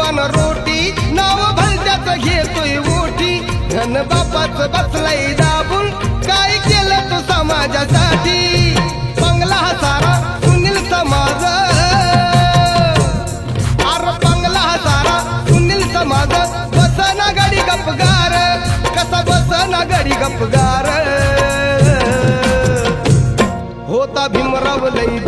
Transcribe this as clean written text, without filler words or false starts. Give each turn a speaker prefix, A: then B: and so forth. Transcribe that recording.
A: पान रोटी नाव भलत्याच घेतोय ओठी धन बापाच बसलाय दाबून काय केलं तू समाजासाठी बंगला हा सारा सुनील समाज अरे बंगला हा सारा सुनील समाज बसना गडी गपगार कसा बसना गडी गपगार होता भीमराव लई